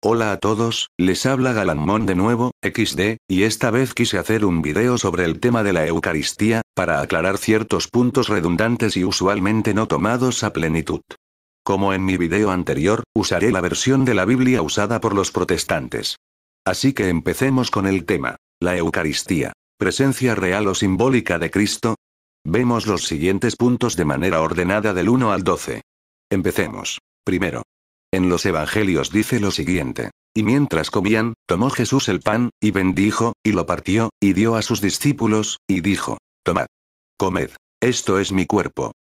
Hola a todos, les habla Galanmón de nuevo, XD, y esta vez quise hacer un video sobre el tema de la Eucaristía, para aclarar ciertos puntos redundantes y usualmente no tomados a plenitud. Como en mi video anterior, usaré la versión de la Biblia usada por los protestantes. Así que empecemos con el tema. La Eucaristía. ¿Presencia real o simbólica de Cristo? Vemos los siguientes puntos de manera ordenada del 1 al 12. Empecemos. Primero. En los evangelios dice lo siguiente. Y mientras comían, tomó Jesús el pan, y bendijo, y lo partió, y dio a sus discípulos, y dijo: Tomad. Comed. Esto es mi cuerpo.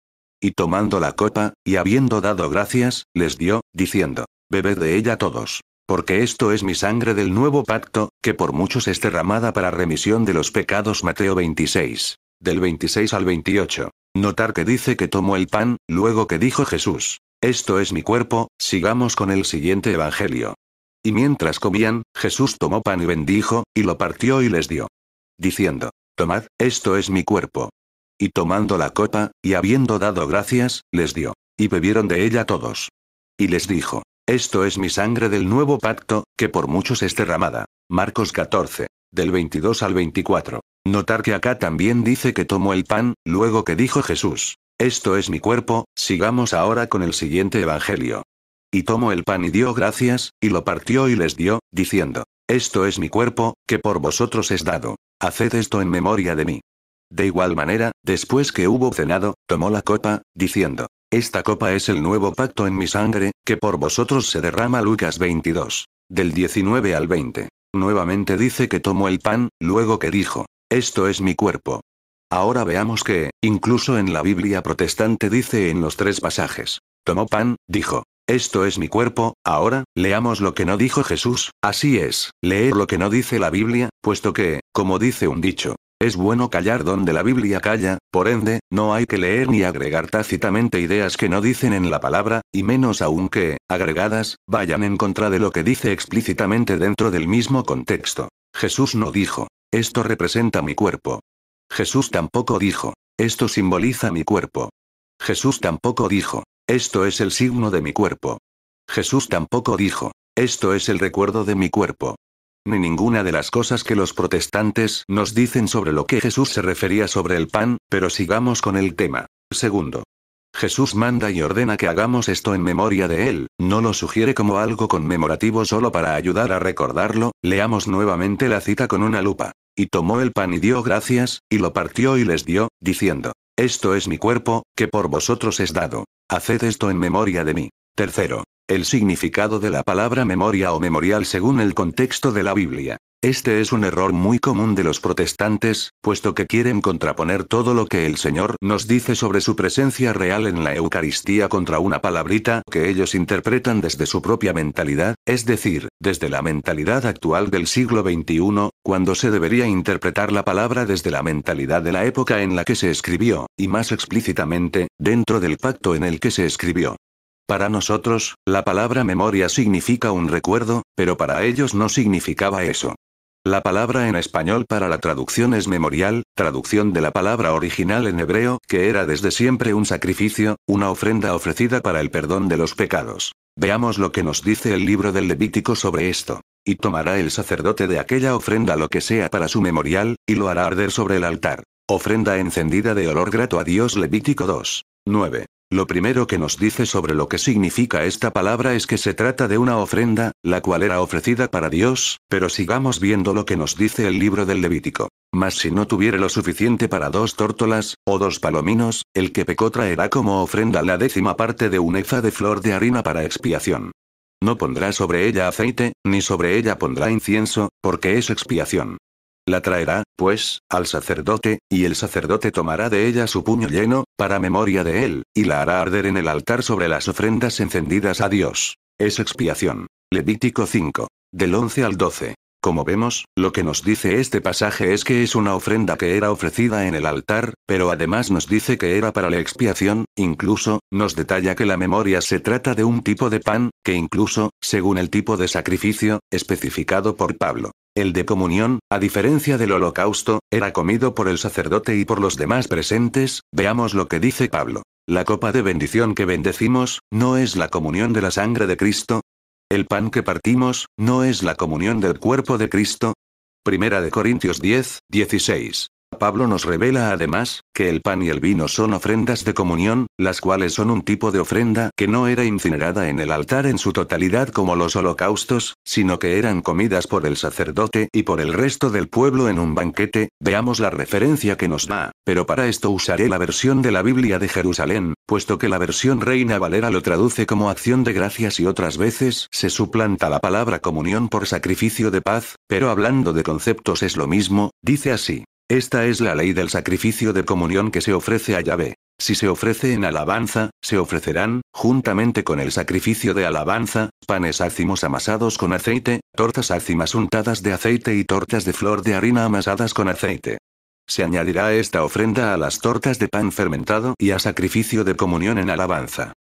Y tomando la copa, y habiendo dado gracias, les dio, diciendo: Bebed de ella todos. Porque esto es mi sangre del nuevo pacto, que por muchos es derramada para remisión de los pecados. Mateo 26. Del 26 al 28. Notar que dice que tomó el pan, luego que dijo Jesús: Esto es mi cuerpo. Sigamos con el siguiente evangelio. Y mientras comían, Jesús tomó pan y bendijo, y lo partió y les dio. Diciendo: Tomad, esto es mi cuerpo. Y tomando la copa, y habiendo dado gracias, les dio. Y bebieron de ella todos. Y les dijo: Esto es mi sangre del nuevo pacto, que por muchos es derramada. Marcos 14. Del 22 al 24. Notar que acá también dice que tomó el pan, luego que dijo Jesús: Esto es mi cuerpo. Sigamos ahora con el siguiente evangelio. Y tomó el pan y dio gracias, y lo partió y les dio, diciendo: Esto es mi cuerpo, que por vosotros es dado. Haced esto en memoria de mí. De igual manera, después que hubo cenado, tomó la copa, diciendo: Esta copa es el nuevo pacto en mi sangre, que por vosotros se derrama. Lucas 22. Del 19 al 20. Nuevamente dice que tomó el pan, luego que dijo: Esto es mi cuerpo. Ahora veamos que, incluso en la Biblia protestante dice en los tres pasajes: Tomó pan, dijo: Esto es mi cuerpo. Ahora, leamos lo que no dijo Jesús. Así es, leer lo que no dice la Biblia, puesto que, como dice un dicho, es bueno callar donde la Biblia calla. Por ende, no hay que leer ni agregar tácitamente ideas que no dicen en la palabra, y menos aún que, agregadas, vayan en contra de lo que dice explícitamente dentro del mismo contexto. Jesús no dijo: Esto representa mi cuerpo. Jesús tampoco dijo: Esto simboliza mi cuerpo. Jesús tampoco dijo: Esto es el signo de mi cuerpo. Jesús tampoco dijo: Esto es el recuerdo de mi cuerpo. Ni ninguna de las cosas que los protestantes nos dicen sobre lo que Jesús se refería sobre el pan, pero sigamos con el tema. Segundo. Jesús manda y ordena que hagamos esto en memoria de él, no lo sugiere como algo conmemorativo solo para ayudar a recordarlo. Leamos nuevamente la cita con una lupa. Y tomó el pan y dio gracias, y lo partió y les dio, diciendo: Esto es mi cuerpo, que por vosotros es dado. Haced esto en memoria de mí. Tercero. El significado de la palabra memoria o memorial según el contexto de la Biblia. Este es un error muy común de los protestantes, puesto que quieren contraponer todo lo que el Señor nos dice sobre su presencia real en la Eucaristía contra una palabrita que ellos interpretan desde su propia mentalidad, es decir, desde la mentalidad actual del siglo XXI, cuando se debería interpretar la palabra desde la mentalidad de la época en la que se escribió, y más explícitamente, dentro del pacto en el que se escribió. Para nosotros, la palabra memoria significa un recuerdo, pero para ellos no significaba eso. La palabra en español para la traducción es memorial, traducción de la palabra original en hebreo, que era desde siempre un sacrificio, una ofrenda ofrecida para el perdón de los pecados. Veamos lo que nos dice el libro del Levítico sobre esto. Y tomará el sacerdote de aquella ofrenda lo que sea para su memorial, y lo hará arder sobre el altar. Ofrenda encendida de olor grato a Dios. Levítico 2. 9. Lo primero que nos dice sobre lo que significa esta palabra es que se trata de una ofrenda, la cual era ofrecida para Dios, pero sigamos viendo lo que nos dice el libro del Levítico. Mas si no tuviere lo suficiente para 2 tórtolas, o 2 palominos, el que pecó traerá como ofrenda la 10ª parte de un efa de flor de harina para expiación. No pondrá sobre ella aceite, ni sobre ella pondrá incienso, porque es expiación. La traerá, pues, al sacerdote, y el sacerdote tomará de ella su puño lleno, para memoria de él, y la hará arder en el altar sobre las ofrendas encendidas a Dios. Es expiación. Levítico 5. Del 11 al 12. Como vemos, lo que nos dice este pasaje es que es una ofrenda que era ofrecida en el altar, pero además nos dice que era para la expiación. Incluso, nos detalla que la memoria se trata de un tipo de pan, que incluso, según el tipo de sacrificio, especificado por Pablo. El de comunión, a diferencia del holocausto, era comido por el sacerdote y por los demás presentes. Veamos lo que dice Pablo. La copa de bendición que bendecimos, ¿no es la comunión de la sangre de Cristo? ¿El pan que partimos, no es la comunión del cuerpo de Cristo? Primera de Corintios 10, 16. Pablo nos revela además, que el pan y el vino son ofrendas de comunión, las cuales son un tipo de ofrenda que no era incinerada en el altar en su totalidad como los holocaustos, sino que eran comidas por el sacerdote y por el resto del pueblo en un banquete. Veamos la referencia que nos da, pero para esto usaré la versión de la Biblia de Jerusalén, puesto que la versión Reina Valera lo traduce como acción de gracias y otras veces se suplanta la palabra comunión por sacrificio de paz, pero hablando de conceptos es lo mismo. Dice así: esta es la ley del sacrificio de comunión que se ofrece a Yahvé. Si se ofrece en alabanza, se ofrecerán, juntamente con el sacrificio de alabanza, panes ácimos amasados con aceite, tortas ácimas untadas de aceite y tortas de flor de harina amasadas con aceite. Se añadirá esta ofrenda a las tortas de pan fermentado y a sacrificio de comunión en alabanza.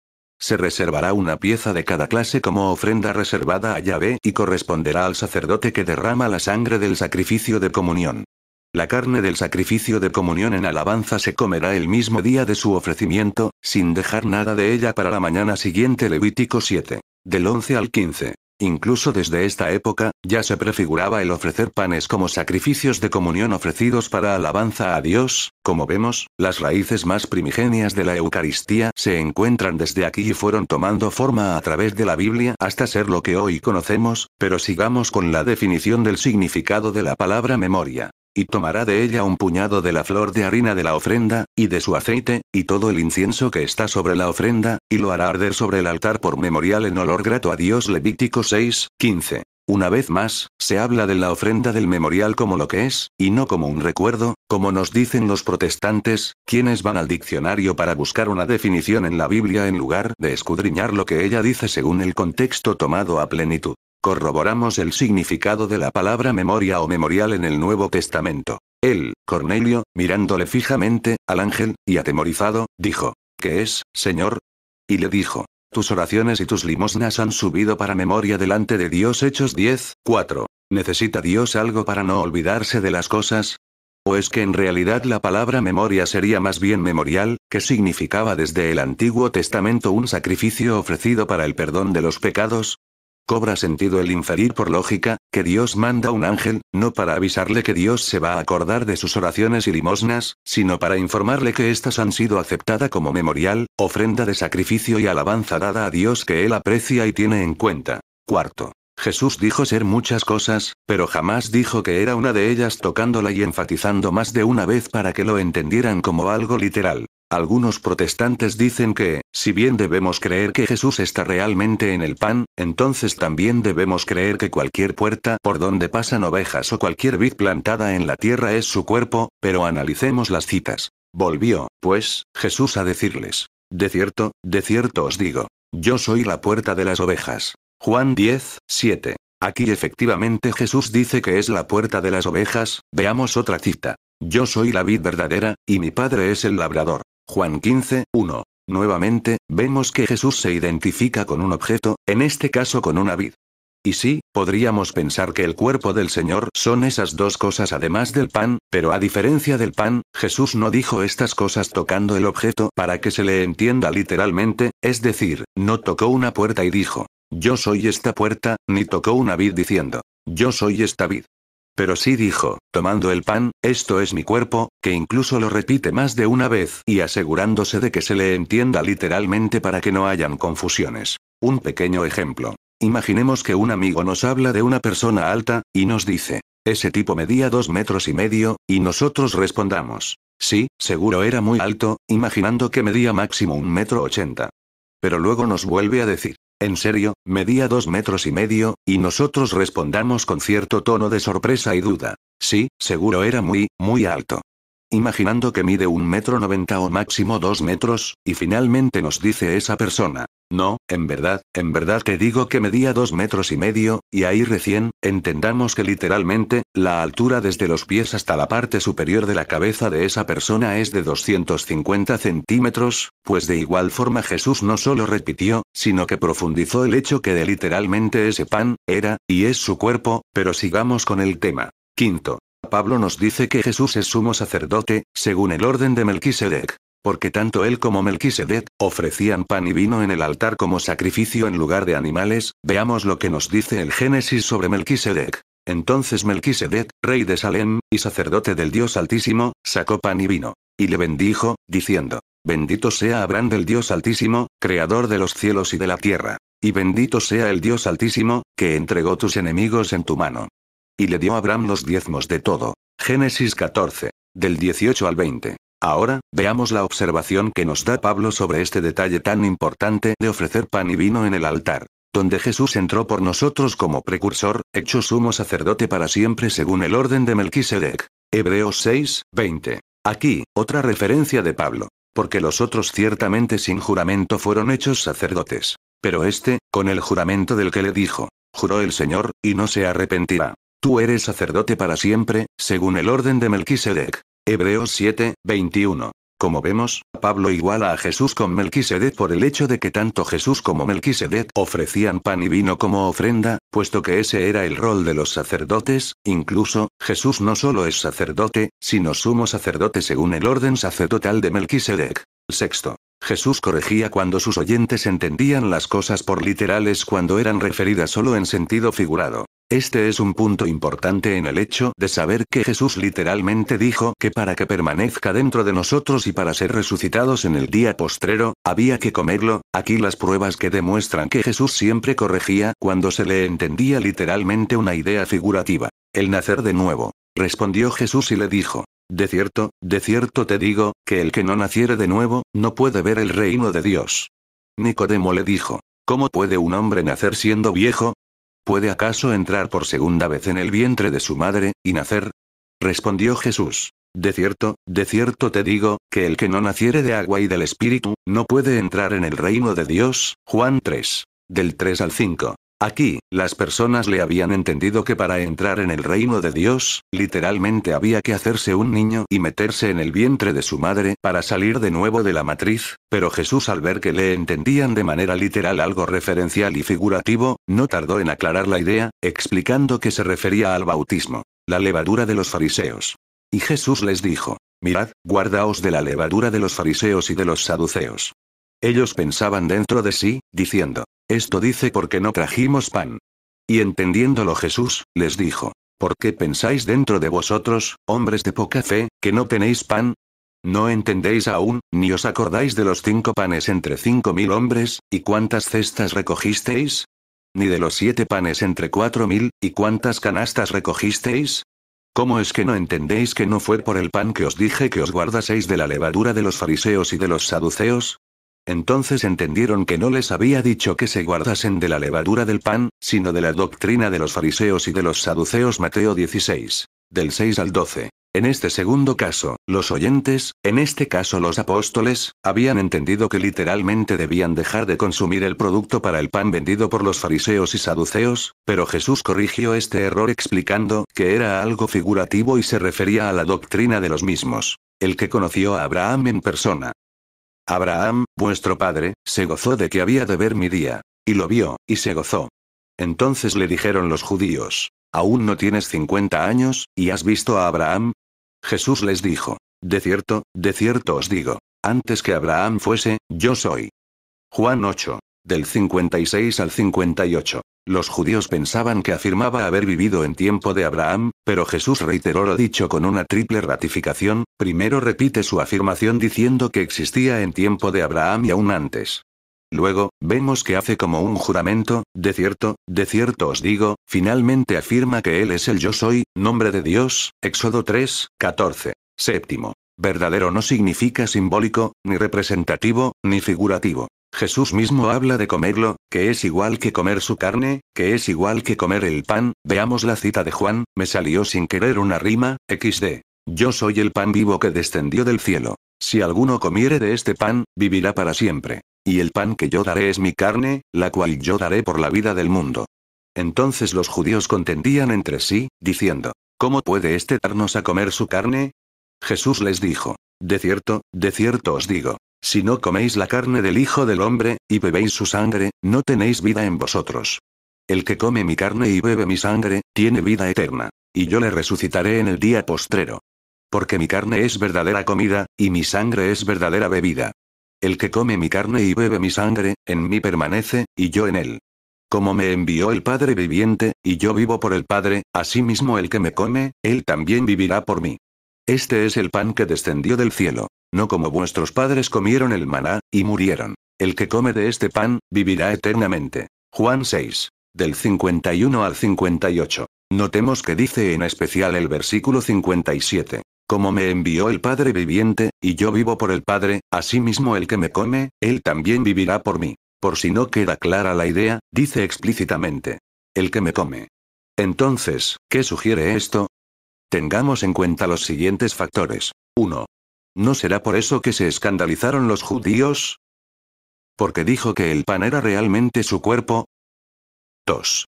Se reservará una pieza de cada clase como ofrenda reservada a Yahvé y corresponderá al sacerdote que derrama la sangre del sacrificio de comunión. La carne del sacrificio de comunión en alabanza se comerá el mismo día de su ofrecimiento, sin dejar nada de ella para la mañana siguiente. Levítico 7. Del 11 al 15. Incluso desde esta época, ya se prefiguraba el ofrecer panes como sacrificios de comunión ofrecidos para alabanza a Dios. Como vemos, las raíces más primigenias de la Eucaristía se encuentran desde aquí y fueron tomando forma a través de la Biblia hasta ser lo que hoy conocemos, pero sigamos con la definición del significado de la palabra memoria. Y tomará de ella un puñado de la flor de harina de la ofrenda, y de su aceite, y todo el incienso que está sobre la ofrenda, y lo hará arder sobre el altar por memorial en olor grato a Dios. Levítico 6, 15. Una vez más, se habla de la ofrenda del memorial como lo que es, y no como un recuerdo, como nos dicen los protestantes, quienes van al diccionario para buscar una definición en la Biblia en lugar de escudriñar lo que ella dice según el contexto tomado a plenitud. Corroboramos el significado de la palabra memoria o memorial en el Nuevo Testamento. Él, Cornelio, mirándole fijamente, al ángel, y atemorizado, dijo: ¿Qué es, Señor? Y le dijo: tus oraciones y tus limosnas han subido para memoria delante de Dios. Hechos 10, 4. ¿Necesita Dios algo para no olvidarse de las cosas? ¿O es que en realidad la palabra memoria sería más bien memorial, que significaba desde el Antiguo Testamento un sacrificio ofrecido para el perdón de los pecados? Cobra sentido el inferir por lógica, que Dios manda un ángel, no para avisarle que Dios se va a acordar de sus oraciones y limosnas, sino para informarle que éstas han sido aceptadas como memorial, ofrenda de sacrificio y alabanza dada a Dios que él aprecia y tiene en cuenta. Cuarto. Jesús dijo ser muchas cosas, pero jamás dijo que era una de ellas, tocándola y enfatizando más de una vez para que lo entendieran como algo literal. Algunos protestantes dicen que, si bien debemos creer que Jesús está realmente en el pan, entonces también debemos creer que cualquier puerta por donde pasan ovejas o cualquier vid plantada en la tierra es su cuerpo, pero analicemos las citas. Volvió, pues, Jesús a decirles: de cierto os digo, yo soy la puerta de las ovejas. Juan 10, 7. Aquí efectivamente Jesús dice que es la puerta de las ovejas. Veamos otra cita: yo soy la vid verdadera, y mi Padre es el labrador. Juan 15, 1. Nuevamente, vemos que Jesús se identifica con un objeto, en este caso con una vid. Y sí, podríamos pensar que el cuerpo del Señor son esas dos cosas además del pan, pero a diferencia del pan, Jesús no dijo estas cosas tocando el objeto para que se le entienda literalmente, es decir, no tocó una puerta y dijo: yo soy esta puerta, ni tocó una vid diciendo: yo soy esta vid. Pero sí dijo, tomando el pan: esto es mi cuerpo, que incluso lo repite más de una vez y asegurándose de que se le entienda literalmente para que no hayan confusiones. Un pequeño ejemplo. Imaginemos que un amigo nos habla de una persona alta, y nos dice: ese tipo medía 2,5 metros, y nosotros respondamos: sí, seguro era muy alto, imaginando que medía máximo 1,80 metros. Pero luego nos vuelve a decir: ¿en serio, medía 2,5 metros? Y nosotros respondamos con cierto tono de sorpresa y duda: sí, seguro era muy alto. Imaginando que mide 1,90 metros o máximo 2 metros, y finalmente nos dice esa persona: no, en verdad que digo que medía 2,5 metros, y ahí recién, entendamos que literalmente, la altura desde los pies hasta la parte superior de la cabeza de esa persona es de 250 centímetros, pues de igual forma Jesús no solo repitió, sino que profundizó el hecho que de literalmente ese pan, era, y es su cuerpo. Pero sigamos con el tema. Quinto. Pablo nos dice que Jesús es sumo sacerdote, según el orden de Melquisedec. Porque tanto él como Melquisedec ofrecían pan y vino en el altar como sacrificio en lugar de animales. Veamos lo que nos dice el Génesis sobre Melquisedec. Entonces Melquisedec, rey de Salem, y sacerdote del Dios Altísimo, sacó pan y vino. Y le bendijo, diciendo: Bendito sea Abraham del Dios Altísimo, creador de los cielos y de la tierra. Y bendito sea el Dios Altísimo, que entregó tus enemigos en tu mano. Y le dio a Abraham los diezmos de todo. Génesis 14. Del 18 al 20. Ahora, veamos la observación que nos da Pablo sobre este detalle tan importante de ofrecer pan y vino en el altar, donde Jesús entró por nosotros como precursor, hecho sumo sacerdote para siempre según el orden de Melquisedec. Hebreos 6, 20. Aquí, otra referencia de Pablo. Porque los otros ciertamente sin juramento fueron hechos sacerdotes. Pero este, con el juramento del que le dijo: Juró el Señor, y no se arrepentirá. Tú eres sacerdote para siempre, según el orden de Melquisedec. Hebreos 7, 21. Como vemos, Pablo iguala a Jesús con Melquisedec por el hecho de que tanto Jesús como Melquisedec ofrecían pan y vino como ofrenda, puesto que ese era el rol de los sacerdotes. Incluso, Jesús no solo es sacerdote, sino sumo sacerdote según el orden sacerdotal de Melquisedec. Sexto. Jesús corregía cuando sus oyentes entendían las cosas por literales cuando eran referidas solo en sentido figurado. Este es un punto importante en el hecho de saber que Jesús literalmente dijo que para que permanezca dentro de nosotros y para ser resucitados en el día postrero, había que comerlo. Aquí las pruebas que demuestran que Jesús siempre corregía cuando se le entendía literalmente una idea figurativa. El nacer de nuevo. Respondió Jesús y le dijo: de cierto te digo, que el que no naciere de nuevo, no puede ver el reino de Dios. Nicodemo le dijo: ¿Cómo puede un hombre nacer siendo viejo? ¿Puede acaso entrar por segunda vez en el vientre de su madre, y nacer? Respondió Jesús: de cierto te digo, que el que no naciere de agua y del Espíritu, no puede entrar en el reino de Dios. Juan 3. Del 3 al 5. Aquí, las personas le habían entendido que para entrar en el reino de Dios, literalmente había que hacerse un niño y meterse en el vientre de su madre para salir de nuevo de la matriz, pero Jesús, al ver que le entendían de manera literal algo referencial y figurativo, no tardó en aclarar la idea, explicando que se refería al bautismo, la levadura de los fariseos. Y Jesús les dijo: Mirad, guardaos de la levadura de los fariseos y de los saduceos. Ellos pensaban dentro de sí, diciendo: Esto dice porque no trajimos pan. Y entendiéndolo Jesús, les dijo: ¿Por qué pensáis dentro de vosotros, hombres de poca fe, que no tenéis pan? ¿No entendéis aún, ni os acordáis de los 5 panes entre 5.000 hombres, y cuántas cestas recogisteis? ¿Ni de los 7 panes entre 4.000, y cuántas canastas recogisteis? ¿Cómo es que no entendéis que no fue por el pan que os dije que os guardaseis de la levadura de los fariseos y de los saduceos? Entonces entendieron que no les había dicho que se guardasen de la levadura del pan, sino de la doctrina de los fariseos y de los saduceos. Mateo 16. Del 6 al 12. En este segundo caso, los oyentes, en este caso los apóstoles, habían entendido que literalmente debían dejar de consumir el producto para el pan vendido por los fariseos y saduceos, pero Jesús corrigió este error explicando que era algo figurativo y se refería a la doctrina de los mismos. El que conoció a Abraham en persona. Abraham, vuestro padre, se gozó de que había de ver mi día. Y lo vio, y se gozó. Entonces le dijeron los judíos: ¿Aún no tienes 50 años, y has visto a Abraham? Jesús les dijo: de cierto os digo, antes que Abraham fuese, yo soy. Juan 8. Del 56 al 58. Los judíos pensaban que afirmaba haber vivido en tiempo de Abraham, pero Jesús reiteró lo dicho con una triple ratificación. Primero repite su afirmación diciendo que existía en tiempo de Abraham y aún antes. Luego, vemos que hace como un juramento: de cierto os digo. Finalmente afirma que Él es el yo soy, nombre de Dios. Éxodo 3, 14. Séptimo. Verdadero no significa simbólico, ni representativo, ni figurativo. Jesús mismo habla de comerlo, que es igual que comer su carne, que es igual que comer el pan. Veamos la cita de Juan: me salió sin querer una rima, XD. Yo soy el pan vivo que descendió del cielo. Si alguno comiere de este pan, vivirá para siempre. Y el pan que yo daré es mi carne, la cual yo daré por la vida del mundo. Entonces los judíos contendían entre sí, diciendo: ¿Cómo puede éste darnos a comer su carne? Jesús les dijo: de cierto os digo, si no coméis la carne del Hijo del Hombre, y bebéis su sangre, no tenéis vida en vosotros. El que come mi carne y bebe mi sangre, tiene vida eterna. Y yo le resucitaré en el día postrero. Porque mi carne es verdadera comida, y mi sangre es verdadera bebida. El que come mi carne y bebe mi sangre, en mí permanece, y yo en él. Como me envió el Padre viviente, y yo vivo por el Padre, asimismo el que me come, él también vivirá por mí. Este es el pan que descendió del cielo. No como vuestros padres comieron el maná, y murieron. El que come de este pan, vivirá eternamente. Juan 6. Del 51 al 58. Notemos que dice en especial el versículo 57. Como me envió el Padre viviente, y yo vivo por el Padre, asimismo el que me come, él también vivirá por mí. Por si no queda clara la idea, dice explícitamente. El que me come. Entonces, ¿qué sugiere esto? Tengamos en cuenta los siguientes factores. 1. ¿No será por eso que se escandalizaron los judíos? ¿Porque dijo que el pan era realmente su cuerpo? 2.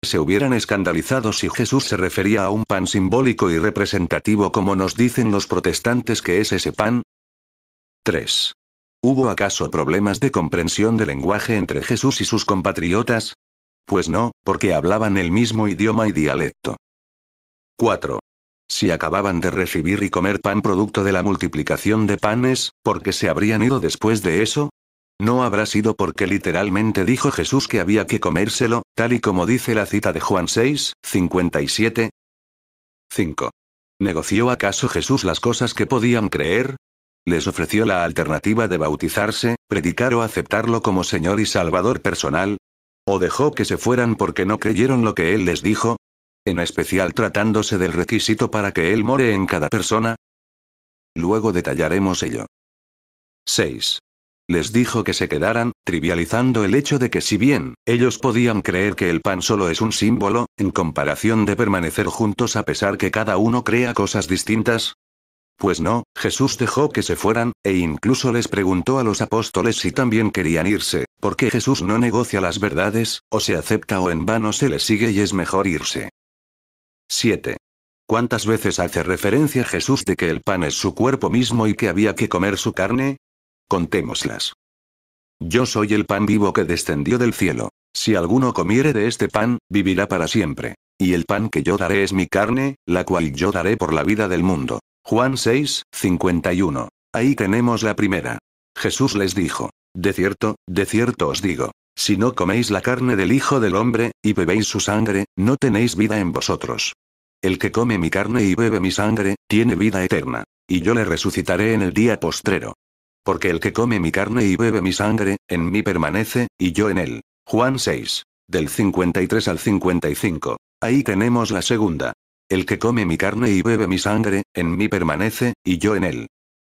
Se hubieran escandalizado si Jesús se refería a un pan simbólico y representativo como nos dicen los protestantes que es ese pan. 3. ¿Hubo acaso problemas de comprensión de lenguaje entre Jesús y sus compatriotas? Pues no, porque hablaban el mismo idioma y dialecto. 4. Si acababan de recibir y comer pan producto de la multiplicación de panes, ¿por qué se habrían ido después de eso? ¿No habrá sido porque literalmente dijo Jesús que había que comérselo, tal y como dice la cita de Juan 6, 57? 5. ¿Negoció acaso Jesús las cosas que podían creer? ¿Les ofreció la alternativa de bautizarse, predicar o aceptarlo como Señor y Salvador personal? ¿O dejó que se fueran porque no creyeron lo que Él les dijo? En especial tratándose del requisito para que Él more en cada persona. Luego detallaremos ello. 6. Les dijo que se quedaran, trivializando el hecho de que si bien, ellos podían creer que el pan solo es un símbolo, en comparación de permanecer juntos a pesar que cada uno crea cosas distintas. Pues no, Jesús dejó que se fueran, e incluso les preguntó a los apóstoles si también querían irse, porque Jesús no negocia las verdades, o se acepta o en vano se le sigue y es mejor irse. 7. ¿Cuántas veces hace referencia Jesús de que el pan es su cuerpo mismo y que había que comer su carne? Contémoslas. Yo soy el pan vivo que descendió del cielo. Si alguno comiere de este pan, vivirá para siempre. Y el pan que yo daré es mi carne, la cual yo daré por la vida del mundo. Juan 6, 51. Ahí tenemos la primera. Jesús les dijo: de cierto os digo, si no coméis la carne del Hijo del Hombre, y bebéis su sangre, no tenéis vida en vosotros. El que come mi carne y bebe mi sangre, tiene vida eterna. Y yo le resucitaré en el día postrero. Porque el que come mi carne y bebe mi sangre, en mí permanece, y yo en él. Juan 6. Del 53 al 55. Ahí tenemos la segunda. El que come mi carne y bebe mi sangre, en mí permanece, y yo en él.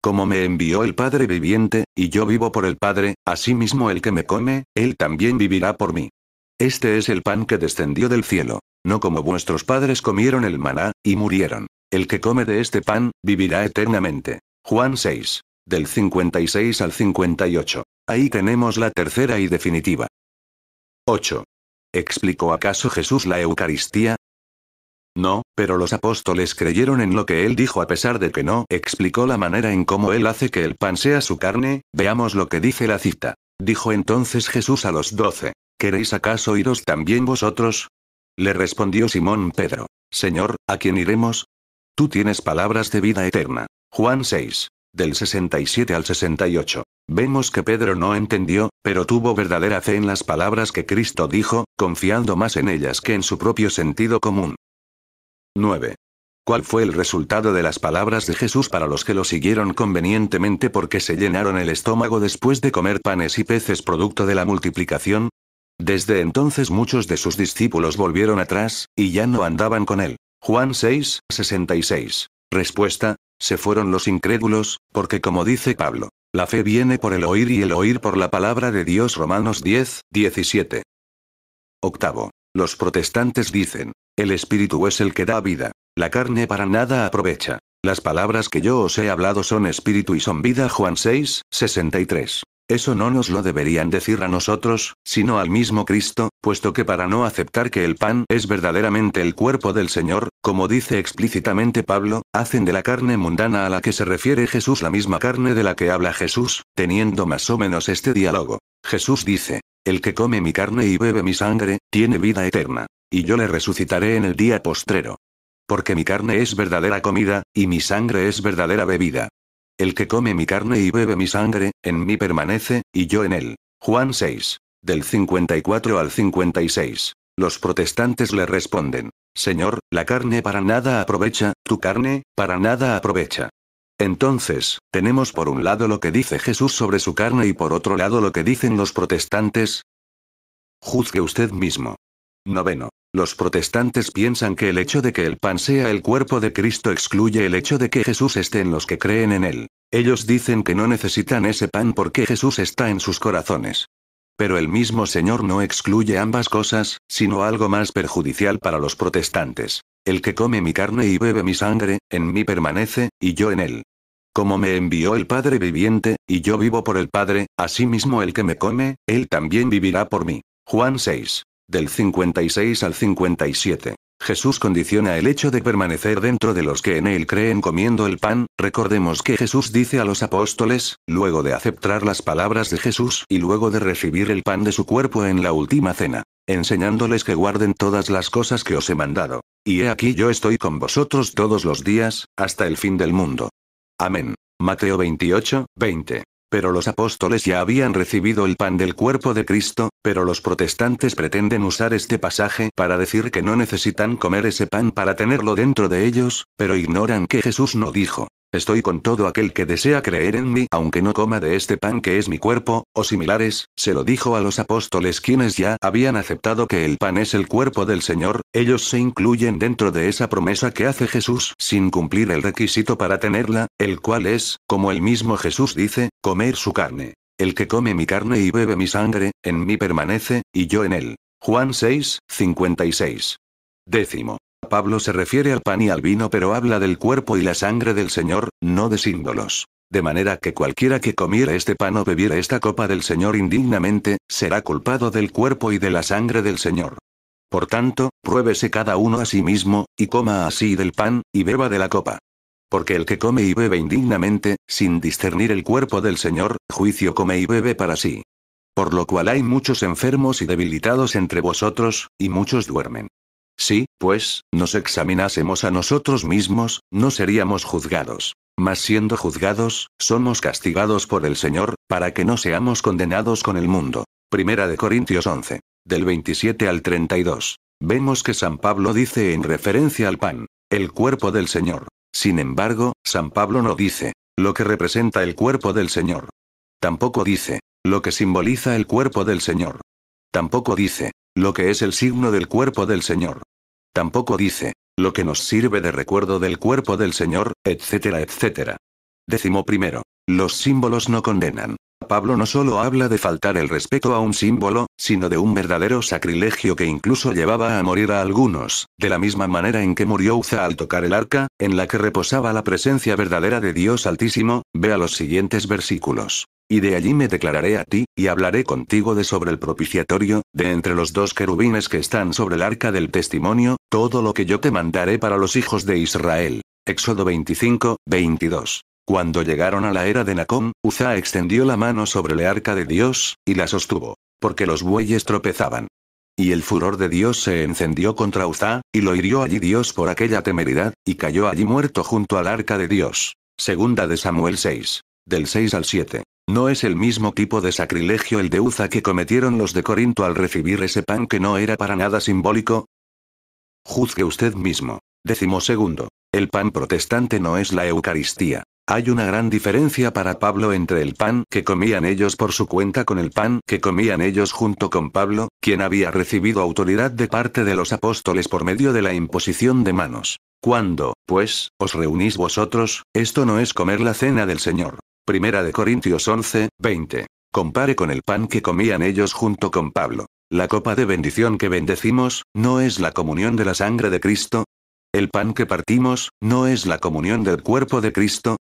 Como me envió el Padre viviente, y yo vivo por el Padre, asimismo el que me come, él también vivirá por mí. Este es el pan que descendió del cielo. No como vuestros padres comieron el maná, y murieron. El que come de este pan, vivirá eternamente. Juan 6. Del 56 al 58. Ahí tenemos la tercera y definitiva. 8. ¿Explicó acaso Jesús la Eucaristía? No, pero los apóstoles creyeron en lo que él dijo a pesar de que no explicó la manera en cómo él hace que el pan sea su carne. Veamos lo que dice la cita. Dijo entonces Jesús a los 12: ¿Queréis acaso iros también vosotros? Le respondió Simón Pedro: Señor, ¿a quién iremos? Tú tienes palabras de vida eterna. Juan 6. Del 67 al 68. Vemos que Pedro no entendió, pero tuvo verdadera fe en las palabras que Cristo dijo, confiando más en ellas que en su propio sentido común. 9. ¿Cuál fue el resultado de las palabras de Jesús para los que lo siguieron convenientemente porque se llenaron el estómago después de comer panes y peces producto de la multiplicación? Desde entonces muchos de sus discípulos volvieron atrás, y ya no andaban con él. Juan 6, 66. Respuesta: se fueron los incrédulos, porque como dice Pablo, la fe viene por el oír y el oír por la palabra de Dios. Romanos 10, 17. 8. Los protestantes dicen: el espíritu es el que da vida. La carne para nada aprovecha. Las palabras que yo os he hablado son espíritu y son vida. Juan 6, 63. Eso no nos lo deberían decir a nosotros, sino al mismo Cristo, puesto que para no aceptar que el pan es verdaderamente el cuerpo del Señor, como dice explícitamente Pablo, hacen de la carne mundana a la que se refiere Jesús la misma carne de la que habla Jesús, teniendo más o menos este diálogo. Jesús dice: el que come mi carne y bebe mi sangre, tiene vida eterna. Y yo le resucitaré en el día postrero. Porque mi carne es verdadera comida, y mi sangre es verdadera bebida. El que come mi carne y bebe mi sangre, en mí permanece, y yo en él. Juan 6. Del 54 al 56. Los protestantes le responden: Señor, la carne para nada aprovecha, tu carne, para nada aprovecha. Entonces, tenemos por un lado lo que dice Jesús sobre su carne y por otro lado lo que dicen los protestantes. Juzgue usted mismo. Noveno. Los protestantes piensan que el hecho de que el pan sea el cuerpo de Cristo excluye el hecho de que Jesús esté en los que creen en él. Ellos dicen que no necesitan ese pan porque Jesús está en sus corazones. Pero el mismo Señor no excluye ambas cosas, sino algo más perjudicial para los protestantes. El que come mi carne y bebe mi sangre, en mí permanece, y yo en él. Como me envió el Padre viviente, y yo vivo por el Padre, asimismo el que me come, él también vivirá por mí. Juan 6. Del 56 al 57. Jesús condiciona el hecho de permanecer dentro de los que en él creen comiendo el pan. Recordemos que Jesús dice a los apóstoles, luego de aceptar las palabras de Jesús y luego de recibir el pan de su cuerpo en la última cena, enseñándoles que guarden todas las cosas que os he mandado. Y he aquí yo estoy con vosotros todos los días, hasta el fin del mundo. Amén. Mateo 28, 20. Pero los apóstoles ya habían recibido el pan del cuerpo de Cristo, pero los protestantes pretenden usar este pasaje para decir que no necesitan comer ese pan para tenerlo dentro de ellos, pero ignoran que Jesús no dijo: estoy con todo aquel que desea creer en mí, aunque no coma de este pan que es mi cuerpo, o similares. Se lo dijo a los apóstoles quienes ya habían aceptado que el pan es el cuerpo del Señor. Ellos se incluyen dentro de esa promesa que hace Jesús sin cumplir el requisito para tenerla, el cual es, como el mismo Jesús dice, comer su carne. El que come mi carne y bebe mi sangre, en mí permanece, y yo en él. Juan 6, 56. Décimo. Pablo se refiere al pan y al vino, pero habla del cuerpo y la sangre del Señor, no de símbolos. De manera que cualquiera que comiera este pan o bebiera esta copa del Señor indignamente, será culpado del cuerpo y de la sangre del Señor. Por tanto, pruébese cada uno a sí mismo, y coma así del pan, y beba de la copa. Porque el que come y bebe indignamente, sin discernir el cuerpo del Señor, juicio come y bebe para sí. Por lo cual hay muchos enfermos y debilitados entre vosotros, y muchos duermen. Si, pues, nos examinásemos a nosotros mismos, no seríamos juzgados. Mas siendo juzgados, somos castigados por el Señor, para que no seamos condenados con el mundo. Primera de Corintios 11. Del 27 al 32. Vemos que San Pablo dice en referencia al pan, el cuerpo del Señor. Sin embargo, San Pablo no dice, lo que representa el cuerpo del Señor. Tampoco dice, lo que simboliza el cuerpo del Señor. Tampoco dice, lo que es el signo del cuerpo del Señor. Tampoco dice, lo que nos sirve de recuerdo del cuerpo del Señor, etcétera, etcétera. 11. Los símbolos no condenan. Pablo no solo habla de faltar el respeto a un símbolo, sino de un verdadero sacrilegio que incluso llevaba a morir a algunos, de la misma manera en que murió Uza al tocar el arca, en la que reposaba la presencia verdadera de Dios Altísimo. Vea los siguientes versículos. Y de allí me declararé a ti, y hablaré contigo de sobre el propiciatorio, de entre los dos querubines que están sobre el arca del testimonio, todo lo que yo te mandaré para los hijos de Israel. Éxodo 25, 22. Cuando llegaron a la era de Nacón, Uza extendió la mano sobre el arca de Dios, y la sostuvo, porque los bueyes tropezaban. Y el furor de Dios se encendió contra Uza, y lo hirió allí Dios por aquella temeridad, y cayó allí muerto junto al arca de Dios. Segunda de Samuel 6. Del 6 al 7. ¿No es el mismo tipo de sacrilegio el de Uza que cometieron los de Corinto al recibir ese pan que no era para nada simbólico? Juzgue usted mismo. 12. El pan protestante no es la Eucaristía. Hay una gran diferencia para Pablo entre el pan que comían ellos por su cuenta con el pan que comían ellos junto con Pablo, quien había recibido autoridad de parte de los apóstoles por medio de la imposición de manos. Cuando, pues, os reunís vosotros, esto no es comer la cena del Señor. Primera de Corintios 11, 20. Compare con el pan que comían ellos junto con Pablo. La copa de bendición que bendecimos, ¿no es la comunión de la sangre de Cristo? El pan que partimos, ¿no es la comunión del cuerpo de Cristo?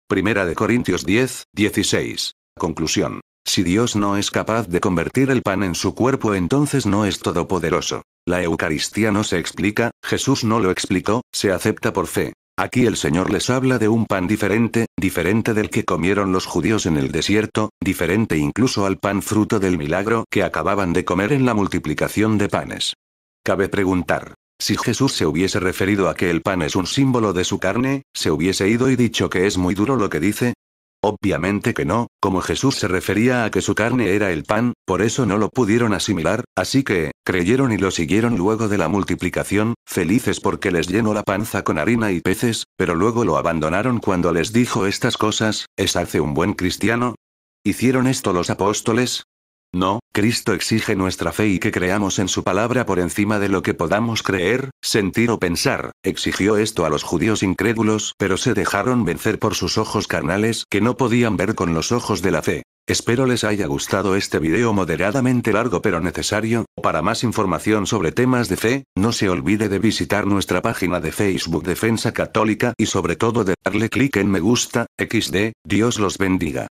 Primera de Corintios 10, 16. Conclusión. Si Dios no es capaz de convertir el pan en su cuerpo, entonces no es todopoderoso. La Eucaristía no se explica, Jesús no lo explicó, se acepta por fe. Aquí el Señor les habla de un pan diferente, diferente del que comieron los judíos en el desierto, diferente incluso al pan fruto del milagro que acababan de comer en la multiplicación de panes. Cabe preguntar, Si Jesús se hubiese referido a que el pan es un símbolo de su carne, ¿se hubiese ido y dicho que es muy duro lo que dice? Obviamente que no, como Jesús se refería a que su carne era el pan, por eso no lo pudieron asimilar, así que, creyeron y lo siguieron luego de la multiplicación, felices porque les llenó la panza con harina y peces, pero luego lo abandonaron cuando les dijo estas cosas. ¿Es hace un buen cristiano? ¿Hicieron esto los apóstoles? No, Cristo exige nuestra fe y que creamos en su palabra por encima de lo que podamos creer, sentir o pensar. Exigió esto a los judíos incrédulos, pero se dejaron vencer por sus ojos carnales que no podían ver con los ojos de la fe. Espero les haya gustado este video moderadamente largo pero necesario. Para más información sobre temas de fe, no se olvide de visitar nuestra página de Facebook Defensa Católica y sobre todo de darle clic en me gusta, XD, Dios los bendiga.